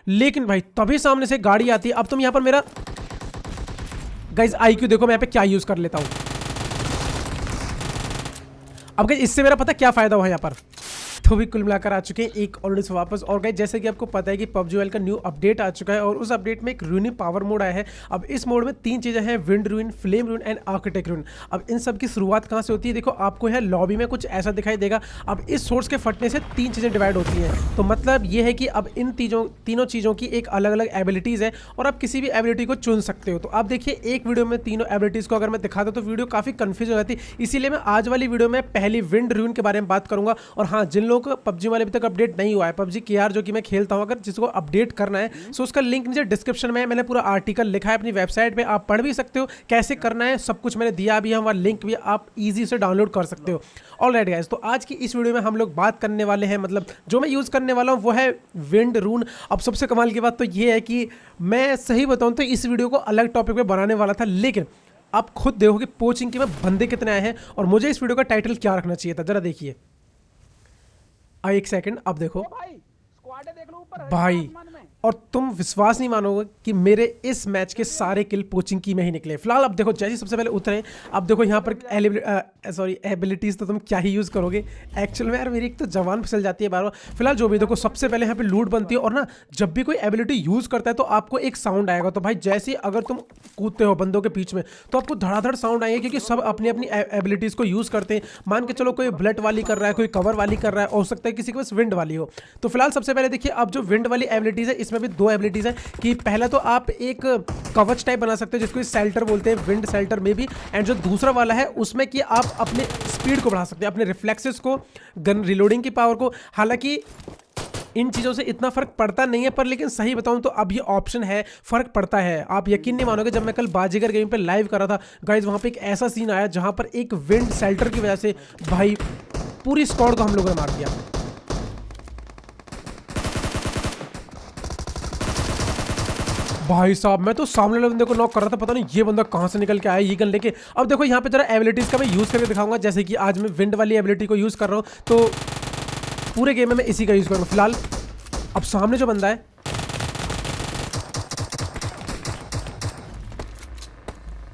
लेकिन भाई तभी सामने से गाड़ी आती है। अब तुम यहाँ पर मेरा गाइस आईक्यू देखो, मैं यहाँ पे क्या यूज कर लेता हूँ। अब गाइस इससे मेरा पता क्या फायदा हुआ यहाँ पर। तो भी कुल मिलाकर आ चुके हैं एक ऑलरेडी से वापस। और गाइस जैसे कि आपको पता है कि PUBG मोबाइल का न्यू अपडेट आ चुका है और उस अपडेट में एक रूनिंग पावर मोड आया है। अब इस मोड में 3 चीज़ें हैं, विंड रूइन, फ्लेम रूइन एंड आर्किटेक्ट रूइन। अब इन सब की शुरुआत कहाँ से होती है, देखो आपको यहाँ लॉबी में कुछ ऐसा दिखाई देगा। अब इस सोर्स के फटने से 3 चीज़ें डिवाइड होती हैं। तो मतलब ये है कि अब इन तीनों चीज़ों की एक अलग अलग एबिलिटीज़ है और आप किसी भी एबिलिटी को चुन सकते हो। तो आप देखिए एक वीडियो में तीनों एबिलिटीज़ को अगर मैं दिखाता तो वीडियो काफ़ी कन्फ्यूज हो जाती, इसीलिए मैं आज वाली वीडियो में पहली विंड रूइन के बारे में बात करूँगा। और हाँ, जिन लोगों को PUBG वाले तक अपडेट नहीं हुआ है, PUBG KR जो कि मैं खेलता हूं, अगर जिसको अपडेट करना है सो उसका लिंक नीचे डिस्क्रिप्शन में है। मैंने पूरा आर्टिकल लिखा है अपनी वेबसाइट पे, आप पढ़ भी सकते हो कैसे करना है, सब कुछ मैंने दिया भी है, वहाँ लिंक भी आप इजी से डाउनलोड कर सकते हो। ऑलराइट गाइस, तो आज की इस वीडियो में हम लोग बात करने वाले हैं, मतलब जो मैं यूज़ करने वाला हूँ वो है विंड रून। अब सबसे कमाल की बात तो ये है कि मैं सही बताऊँ तो इस वीडियो को अलग टॉपिक पे बनाने वाला था, लेकिन आप खुद देखो कि पोचिंग के में बंदे कितने आए हैं और मुझे इस वीडियो का टाइटल क्या रखना चाहिए था, जरा देखिए। एक सेकंड, अब देखो देख लो ऊपर भाई, और तुम विश्वास नहीं मानोगे कि मेरे इस मैच के सारे किल पोचिंग की में ही निकले। फिलहाल अब देखो जैसे सबसे पहले उतरे, अब देखो यहाँ पर एबिलिटीज़ तो तुम क्या ही यूज़ करोगे एक्चुअल में यार, मेरी एक तो जवान फिसल जाती है बार बार। फिलहाल जो भी देखो, सबसे पहले यहाँ पे लूट बनती है और ना जब भी कोई एबिलिटी यूज़ करता है तो आपको एक साउंड आएगा। तो भाई जैसे ही अगर तुम कूदते हो बंदों के बीच में तो आपको धड़ाधड़ साउंड आएगी, क्योंकि सब अपनी अपनी एबिलिटीज़ को यूज़ करते हैं। मान के चलो कोई बुलेट वाली कर रहा है, कोई कवर वाली कर रहा है, हो सकता है किसी के पास विंड वाली हो। तो फिलहाल सबसे पहले देखिए, अब जो विंड वाली एबिलिटीज़ है इसमें भी 2 एबिलिटीज़ है कि पहला तो आप एक कवच टाइप बना सकते हो जिसको शेल्टर बोलते हैं, विंड शेल्टर में भी। एंड जो दूसरा वाला है उसमें कि आप अपने स्पीड को बढ़ा सकते हैं, अपने रिफ्लेक्सेस को, गन रिलोडिंग की पावर को। हालांकि इन चीज़ों से इतना फ़र्क पड़ता नहीं है, पर लेकिन सही बताऊं तो अब ये ऑप्शन है, फ़र्क पड़ता है। आप यकीन नहीं मानोगे, जब मैं कल बाजीगर गेम पे लाइव कर रहा था गाइज, वहाँ पे एक ऐसा सीन आया जहाँ पर एक विंड शेल्टर की वजह से भाई पूरी स्क्वाड को हम लोगों ने मार दिया। भाई साहब, मैं तो सामने वाले बंदे को नॉक कर रहा था, पता नहीं ये बंदा कहाँ से निकल के आया ये गन लेके। अब देखो यहाँ पे जरा एबिलिटीज़ का मैं यूज़ करके दिखाऊंगा, जैसे कि आज मैं विंड वाली एबिलिटी को यूज़ कर रहा हूँ, तो पूरे गेम में मैं इसी का यूज़ करूँगा। फिलहाल अब सामने जो बंदा है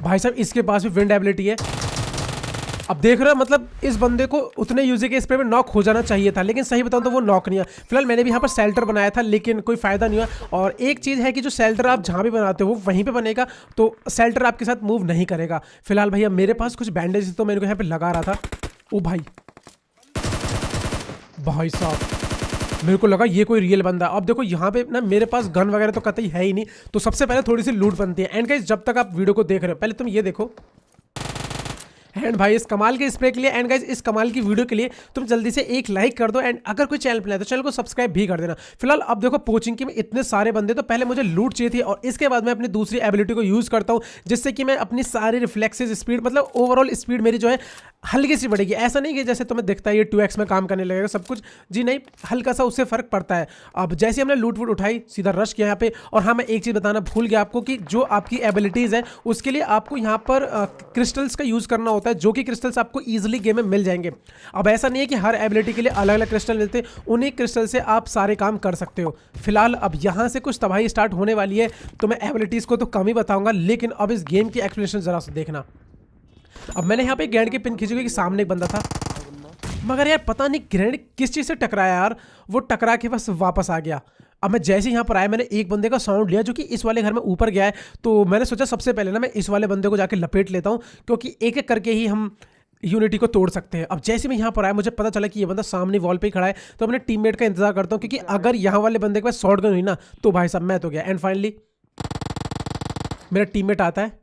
भाई साहब, इसके पास भी विंड एबिलिटी है। अब देख रहे हो, मतलब इस बंदे को उतने यूजी के स्प्रे में नॉक हो जाना चाहिए था, लेकिन सही बताऊं तो वो नॉक नहीं है। फिलहाल मैंने भी यहाँ पर शेल्टर बनाया था, लेकिन कोई फायदा नहीं हुआ। और एक चीज़ है कि जो शेल्टर आप जहाँ भी बनाते हो वो वहीं पे बनेगा, तो शेल्टर आपके साथ मूव नहीं करेगा। फिलहाल भैया मेरे पास कुछ बैंडेज तो मैंने यहाँ पे लगा रहा था। ओ भाई, भाई साहब मेरे को लगा ये कोई रियल बंदा। अब देखो यहाँ पे ना मेरे पास गन वगैरह तो कतई है ही नहीं, तो सबसे पहले थोड़ी सी लूट बनती है। एंड गाइस, जब तक आप वीडियो को देख रहे हो पहले तुम ये देखो, एंड भाई इस कमाल के स्प्रे के लिए, एंड गाइस इस कमाल की वीडियो के लिए तुम जल्दी से एक लाइक कर दो, एंड अगर कोई चैनल पर है तो चैनल को सब्सक्राइब भी कर देना। फिलहाल अब देखो पोचिंग के में इतने सारे बंदे, तो पहले मुझे लूट चाहिए थी और इसके बाद मैं अपनी दूसरी एबिलिटी को यूज़ करता हूँ, जिससे कि मैं अपनी सारी रिफ्लेक्सेस स्पीड, मतलब ओवरऑल स्पीड मेरी जो है हल्की सी बढ़ेगी। ऐसा नहीं कि जैसे तुम्हें दिखता है ये 2x में काम करने लगेगा सब कुछ, जी नहीं, हल्का सा उससे फ़र्क पड़ता है। अब जैसे हमने लूट वूट उठाई, सीधा रश किया यहाँ पे। और हाँ, मैं एक चीज़ बताना भूल गया आपको कि जो आपकी एबिलिटीज़ है उसके लिए आपको यहाँ पर क्रिस्टल्स का यूज़ करना होता है, जो कि क्रिस्टल्स आपको ईजिली गेम में मिल जाएंगे। अब ऐसा नहीं है कि हर एबिलिटी के लिए अलग अलग क्रिस्टल मिलते हैं, उन्हीं क्रिस्टल से आप सारे काम कर सकते हो। फिलहाल अब यहाँ से कुछ तबाही स्टार्ट होने वाली है, तो मैं एबिलिटीज़ को तो कम ही बताऊँगा, लेकिन अब इस गेम की एक्सप्लेनेशन ज़रा सा देखना। अब मैंने यहाँ पे ग्रेनेड की पिन खींची क्योंकि सामने एक बंदा था, मगर यार पता नहीं ग्रेनेड किस चीज़ से टकराया यार, वो टकरा के बस वापस आ गया। अब मैं जैसे यहाँ पर आया, मैंने एक बंदे का साउंड लिया जो कि इस वाले घर में ऊपर गया है, तो मैंने सोचा सबसे पहले ना मैं इस वाले बंदे को जाके लपेट लेता हूँ, क्योंकि एक एक करके ही हम यूनिटी को तोड़ सकते हैं। अब जैसे मैं यहाँ पर आया, मुझे पता चला कि ये बंदा सामने वॉल पे ही खड़ा है, तो अपने टीममेट का इंतजार करता हूँ, क्योंकि अगर यहाँ वाले बंदे के पास शॉट गन हुई ना तो भाई साहब मैं तो गया। एंड फाइनली मेरा टीममेट आता है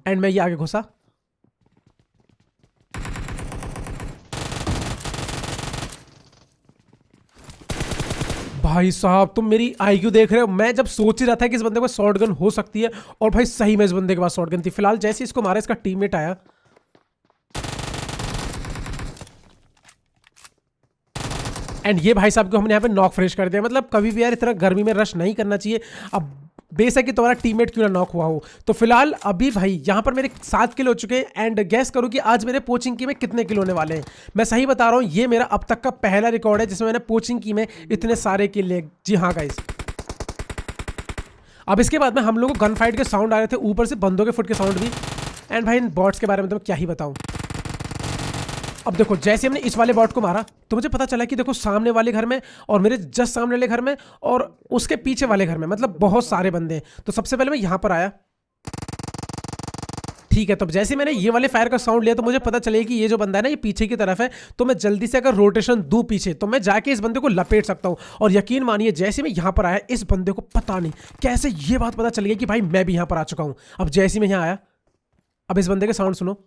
एंड मैं ये आगे घुसा। भाई साहब तुम मेरी आईक्यू देख रहे हो, मैं जब सोच ही रहा था कि इस बंदे के पास शॉट गन हो सकती है, और भाई सही में इस बंदे के पास शॉट गन थी। फिलहाल जैसे इसको मारा, इसका टीममेट आया, एंड ये भाई साहब को हमने यहाँ पे नॉक फ्रेश कर दिया। मतलब कभी भी यार इतना गर्मी में रश नहीं करना चाहिए। अब बेशक कि तुम्हारा टीममेट क्यों ना नॉक हुआ हो। तो फिलहाल अभी भाई यहाँ पर मेरे 7 किल हो चुके हैं एंड गैस करो कि आज मेरे पोचिंग की में कितने किल होने वाले हैं। मैं सही बता रहा हूँ, ये मेरा अब तक का पहला रिकॉर्ड है जिसमें मैंने पोचिंग की में इतने सारे किल लिए। जी हाँ गाइस। अब इसके बाद में हम लोगों को गन फाइट के साउंड आ रहे थे, ऊपर से बंदों के फुट के साउंड भी। एंड भाई इन बॉट्स के बारे में तो मैं क्या ही बताऊं। अब देखो जैसे हमने इस वाले बॉट को मारा तो मुझे पता चला कि देखो सामने वाले घर में और मेरे जस्ट सामने वाले घर में और उसके पीछे वाले घर में मतलब बहुत सारे बंदे हैं। तो सबसे पहले मैं यहां पर आया, ठीक है। तो जैसे मैंने ये वाले फायर का साउंड लिया तो मुझे पता चले कि ये जो बंदा है ना ये पीछे की तरफ है। तो मैं जल्दी से अगर रोटेशन दूं पीछे तो मैं जाके इस बंदे को लपेट सकता हूं। और यकीन मानिए जैसे मैं यहां पर आया इस बंदे को पता नहीं कैसे ये बात पता चल गई कि भाई मैं भी यहां पर आ चुका हूं। अब जैसे मैं यहां आया, अब इस बंदे के साउंड सुनो,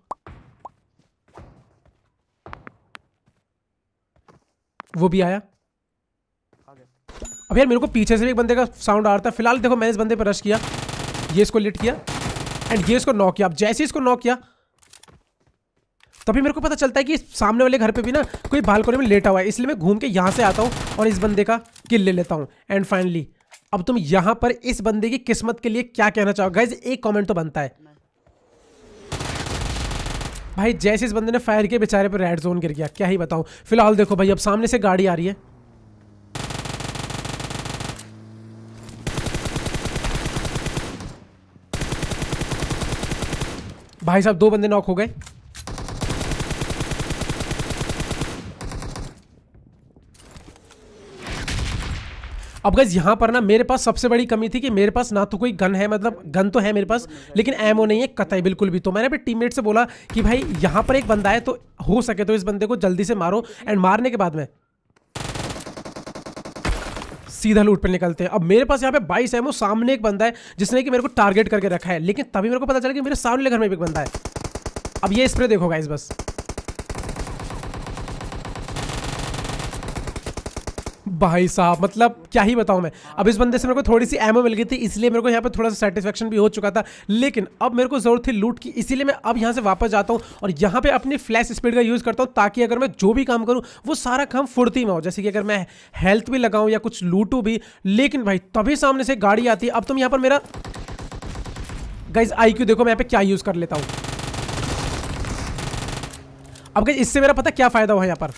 वो भी आया। अब यार मेरे को पीछे से भी एक बंदे का साउंड आ रहा था। फिलहाल देखो मैंने इस बंदे पर रश किया, ये इसको लिट किया एंड ये इसको नॉक किया। अब जैसे इसको नॉक किया तभी मेरे को पता चलता है कि सामने वाले घर पे भी ना कोई बालकनी में लेटा हुआ है, इसलिए मैं घूम के यहां से आता हूं और इस बंदे का किल ले लेता हूं। एंड फाइनली अब तुम यहां पर इस बंदे की किस्मत के लिए क्या कहना चाहोगे गाइस? एक कमेंट तो बनता है भाई। जैसे इस बंदे ने फायर किया बेचारे पे रेड जोन गिर गया, क्या ही बताऊं। फिलहाल देखो भाई अब सामने से गाड़ी आ रही है, भाई साहब 2 बंदे नॉक हो गए। अब गाइस यहाँ पर ना मेरे पास सबसे बड़ी कमी थी कि मेरे पास ना तो कोई गन है, मतलब गन तो है मेरे पास लेकिन एमो नहीं है कतई बिल्कुल भी। तो मैंने अपने टीममेट से बोला कि भाई यहाँ पर एक बंदा है तो हो सके तो इस बंदे को जल्दी से मारो एंड मारने के बाद में सीधा लूट पे निकलते हैं। अब मेरे पास यहाँ पे 22 एमो, सामने एक बंदा है जिसने कि मेरे को टारगेट करके रखा है, लेकिन तभी मेरे को पता चला कि मेरे सामने घर में भी एक बंदा है। अब ये स्प्रे देखो गाइस, बस भाई साहब मतलब क्या ही बताऊं मैं। अब इस बंदे से मेरे को थोड़ी सी एमो मिल गई थी इसलिए मेरे को यहाँ पे थोड़ा सा सेटिस्फेक्शन भी हो चुका था, लेकिन अब मेरे को जरूरत थी लूट की, इसीलिए मैं अब यहाँ से वापस जाता हूँ और यहाँ पे अपनी फ्लैश स्पीड का यूज़ करता हूँ ताकि अगर मैं जो भी काम करूँ वो सारा काम फुर्ती में हो। जैसे कि अगर मैं हेल्थ भी लगाऊँ या कुछ लूटूँ भी, लेकिन भाई तभी सामने से गाड़ी आती है। अब तुम यहाँ पर मेरा गाइज IQ देखो, मैं यहाँ पे क्या यूज़ कर लेता हूँ। अब गाइज इससे मेरा पता क्या फ़ायदा हुआ यहाँ पर।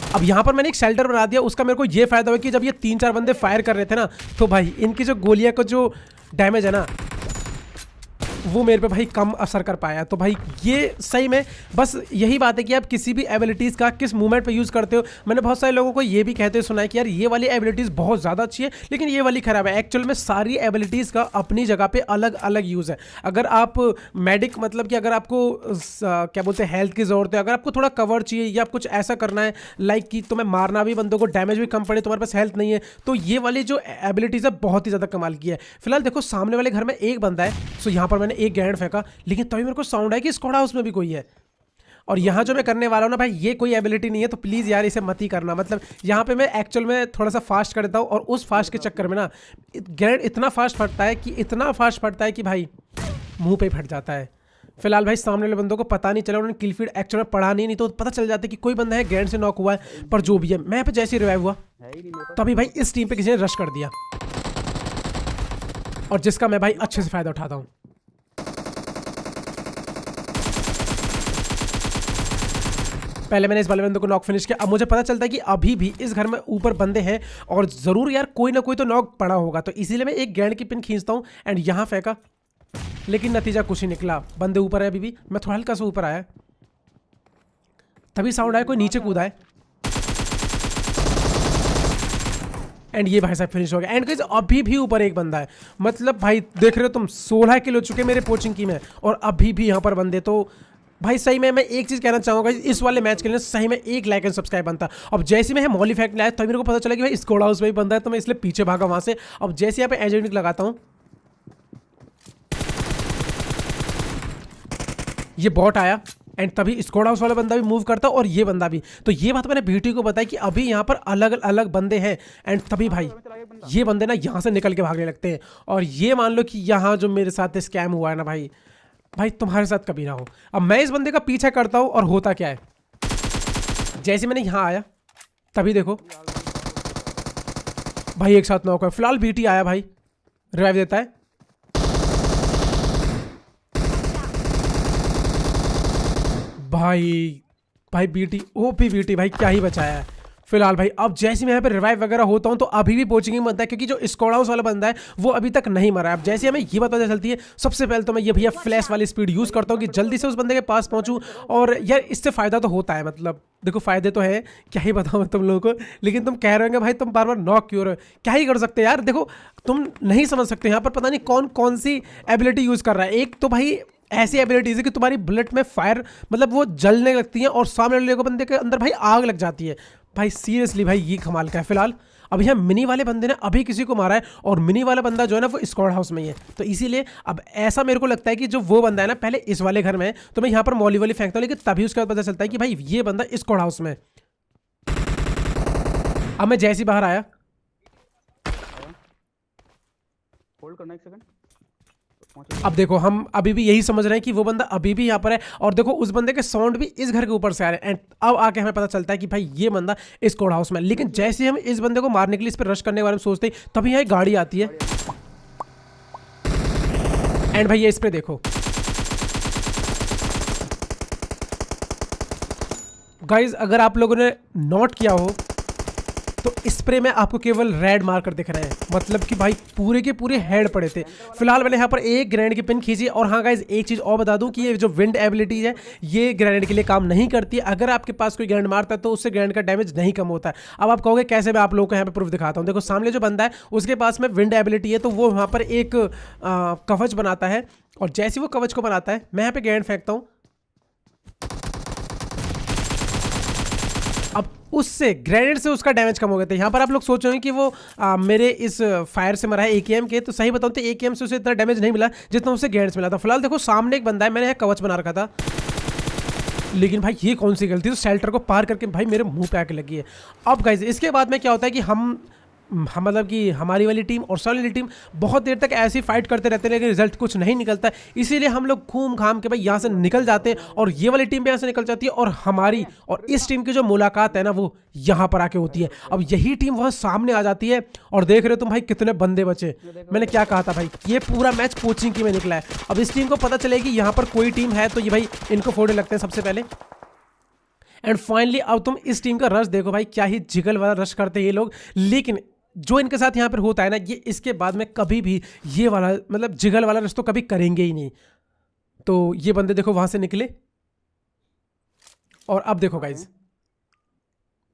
अब यहाँ पर मैंने एक शेल्टर बना दिया, उसका मेरे को ये फायदा हुआ कि जब ये 3-4 बंदे फायर कर रहे थे ना तो भाई इनकी जो गोलियां का जो डैमेज है ना वो मेरे पे भाई कम असर कर पाया। तो भाई ये सही में बस यही बात है कि आप किसी भी एबिलिटीज़ का किस मूवमेंट पे यूज़ करते हो। मैंने बहुत सारे लोगों को ये भी कहते सुना है कि यार ये वाली एबिलिटीज़ बहुत ज़्यादा अच्छी है लेकिन ये वाली ख़राब है। एक्चुअल में सारी एबिलिटीज़ का अपनी जगह पे अलग अलग यूज़ है। अगर आप मेडिक मतलब कि अगर आपको क्या बोलते हैं हेल्थ की ज़रूरत है, अगर आपको थोड़ा कवर चाहिए या कुछ ऐसा करना है लाइक कि तुम्हें मारना भी बंदों को, डैमेज भी कम पड़े, तुम्हारे पास हेल्थ नहीं है, तो ये वाली जो एबिलिटीज़ है बहुत ही ज़्यादा कमाल की है। फिलहाल देखो सामने वाले घर में एक बंदा है, सो यहाँ पर मैंने एक ग्रेनेड फेंका लेकिन तभी मेरे को साउंड है कि स्क्वाड हाउस में भी कोई है। और यहाँ जो मैं करने वाला हूँ ना भाई ये कोई एबिलिटी नहीं है, तो प्लीज़ यार इसे मत ही करना। मतलब यहाँ पे मैं एक्चुअल में थोड़ा सा फास्ट कर देता हूँ और उस फास्ट के चक्कर में ना ग्रेनेड इतना फास्ट फटता है कि भाई मुंह पे फट जाता है। फिलहाल भाई सामने वाले बंदों को पता नहीं चला, उन्होंने किल फीड एक्चुअल में पढ़ा नहीं तो पता चल जाता है कि कोई बंदा है ग्रेनेड से नॉक हुआ है। पर जो भी है मैं पे जैसे ही रिवाइव हुआ तभी भाई इस टीम पे किसी ने रश कर दिया और जिसका मैं भाई अच्छे से फायदा उठाता हूँ। पहले मैंने इस वाले बंदे को नॉक फिनिश किया। अब मुझे पता चलता है कि अभी भी इस घर में ऊपर बंदे हैं और ज़रूर यार कोई ना कोई तो नॉक पड़ा होगा, तो इसीलिए मैं एक ग्रेनेड की पिन खींचता हूँ एंड यहाँ फेंका, लेकिन नतीजा कुछ ही निकला। बंदे ऊपर है अभी भी, मैं थोड़ा हल्का सा ऊपर आया तभी साउंड आया कोई नीचे कूदा है एंड ये भाई साहब फिनिश हो गया। एंड गाइस अभी भी ऊपर एक बंदा है, मतलब भाई देख रहे हो तुम 16 किल हो चुके मेरे पोचिंग की में और अभी भी यहाँ पर बंदे। तो भाई सही में मैं एक चीज़ कहना चाहूँगा, इस वाले मैच के लिए सही में एक लाइक एंड सब्सक्राइब बनता। अब जैसे मैं मॉली फैक्ट लाया तभी मेरे को पता चला कि भाई स्क्वाड हाउस में ही बंदा है, तो मैं इसलिए पीछे भागा वहाँ से। अब जैसे यहाँ पे एजेंट लगाता हूँ ये बॉट आया एंड तभी स्क्वाड हाउस वाला बंदा भी मूव करता और ये बंदा भी। तो ये बात मैंने बीटी को बताई कि अभी यहाँ पर अलग अलग बंदे हैं एंड तभी भाई ये बंदे ना यहाँ से निकल के भागने लगते हैं। और ये मान लो कि यहाँ जो मेरे साथ स्कैम हुआ है ना भाई तुम्हारे साथ कभी ना हो। अब मैं इस बंदे का पीछा करता हूँ और होता क्या है, जैसे मैंने यहाँ आया तभी देखो भाई एक साथ नॉक है। फिलहाल बीटी आया भाई रिवाइव देता है। भाई भाई बीटी, ओपी बीटी भाई, क्या ही बचाया है फिलहाल भाई। अब जैसे मैं यहाँ पे रिवाइव वगैरह होता हूँ तो अभी भी पोचिंग बनता है, क्योंकि जो स्क्वाड हाउस वाला बंदा है वो अभी तक नहीं मरा है। अब जैसे हमें ये बात पता चलती है, सबसे पहले तो मैं ये भैया फ्लैश वाली स्पीड यूज़ करता हूँ कि जल्दी से उस बंदे के पास पहुँचूँ। और यार इससे फ़ायदा तो होता है, मतलब देखो फ़ायदे तो है, क्या ही बताऊँ मैं तुम लोगों को। लेकिन तुम कह रहे होंगे भाई तुम बार बार नॉक क्यों रहे हो, क्या ही कर सकते हैं यार। देखो तुम नहीं समझ सकते, यहाँ पर पता नहीं कौन कौन सी एबिलिटी यूज़ कर रहा है। एक तो भाई ऐसी एबिलिटीज है कि तुम्हारी बुलेट में फायर, मतलब वो जलने लगती है और सामने वाले को बंदे के अंदर भाई आग लग जाती है। भाई सीरियसली भाई ये कमाल का है। फिलहाल अब यहाँ मिनी वाले बंदे ने अभी किसी को मारा है, और मिनी वाला बंदा जो है ना वो स्क्वाड हाउस में ही है। तो इसीलिए अब ऐसा मेरे को लगता है कि जो वो बंदा है ना पहले इस वाले घर में है, तो मैं यहाँ पर मौली वाली फेंकता हूँ, लेकिन तभी उसके बाद पता चलता है कि भाई ये बंदा स्क्वाड हाउस में है। अब मैं जैसे ही बाहर आया, होल्ड करना एक सेकंड। अब देखो हम अभी भी यही समझ रहे हैं कि वो बंदा अभी भी यहाँ पर है, और देखो उस बंदे के साउंड भी इस घर के ऊपर से आ रहे हैं। एंड अब आके हमें पता चलता है कि भाई ये बंदा इस कोड हाउस में। लेकिन जैसे ही हम इस बंदे को मारने के लिए, इस पर रश करने के बारे में सोचते हैं, तभी यहाँ एक गाड़ी आती है। एंड भाई ये इस पे देखो गाइज, अगर आप लोगों ने नोट किया हो तो स्प्रे में आपको केवल रेड मार्कर दिख रहे हैं, मतलब कि भाई पूरे के पूरे हेड पड़े थे। फिलहाल मैंने यहाँ पर एक ग्रेनेड की पिन खींची। और हाँ गाइज एक चीज़ और बता दूं कि ये जो विंड एबिलिटीज है ये ग्रेनेड के लिए काम नहीं करती है। अगर आपके पास कोई ग्रेनेड मारता है तो उससे ग्रेनेड का डैमेज नहीं कम होता है। अब आप कहोगे कैसे, मैं आप लोगों को यहाँ पे प्रूफ दिखाता हूँ। देखो सामने जो बंदा है उसके पास में विंड एबिलिटी है, तो वो वहाँ पर एक कवच बनाता है, और जैसे वो कवच को बनाता है मैं यहाँ पे ग्रेनेड फेंकता हूँ। अब उससे ग्रेनेड से उसका डैमेज कम हो गया था। यहाँ पर आप लोग सोच रहे हैं कि वो मेरे इस फायर से मरा है AKM के, तो सही बताऊँ तो AKM से उसे इतना डैमेज नहीं मिला जितना उसे ग्रेनेड से मिला था। फिलहाल देखो सामने एक बंदा है, मैंने यहाँ कवच बना रखा था, लेकिन भाई ये कौन सी गलती, तो शेल्टर को पार करके भाई मेरे मुंह पे आके लगी है। अब गाइज इसके बाद में क्या होता है कि हम मतलब कि हमारी वाली टीम और सारी वाली टीम बहुत देर तक ऐसी फाइट करते रहते हैं, लेकिन रिजल्ट कुछ नहीं निकलता। इसीलिए हम लोग घूम घाम के भाई यहाँ से निकल जाते हैं, और ये वाली टीम भी यहाँ से निकल जाती है, और हमारी और इस टीम की जो मुलाकात है ना वो यहाँ पर आके होती है। अब यही टीम वहाँ सामने आ जाती है, और देख रहे हो तुम भाई कितने बंदे बचे। मैंने क्या कहा था भाई, ये पूरा मैच कोचिंग की में निकला है। अब इस टीम को पता चलेगी यहाँ पर कोई टीम है, तो ये भाई इनको फोड़ने लगते हैं सबसे पहले। एंड फाइनली अब तुम इस टीम का रश देखो भाई, क्या ही जिगल वाला रश करते हैं ये लोग। लेकिन जो इनके साथ यहाँ पर होता है ना, ये इसके बाद में कभी भी ये वाला मतलब जिगल वाला रश तो कभी करेंगे ही नहीं। तो ये बंदे देखो वहां से निकले, और अब देखो गाइज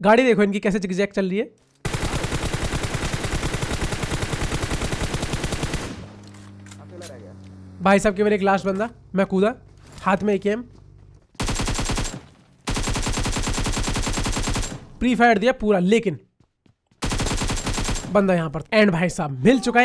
गाड़ी देखो इनकी कैसे जिगजैग चल रही है। अकेला रह गया भाई साहब के मेरे एक लास्ट बंदा, मैं कूदा, हाथ में AKM, प्री फायर दिया पूरा, लेकिन बंदा यहाँ पर। एंड भाई साहब मिल चुका है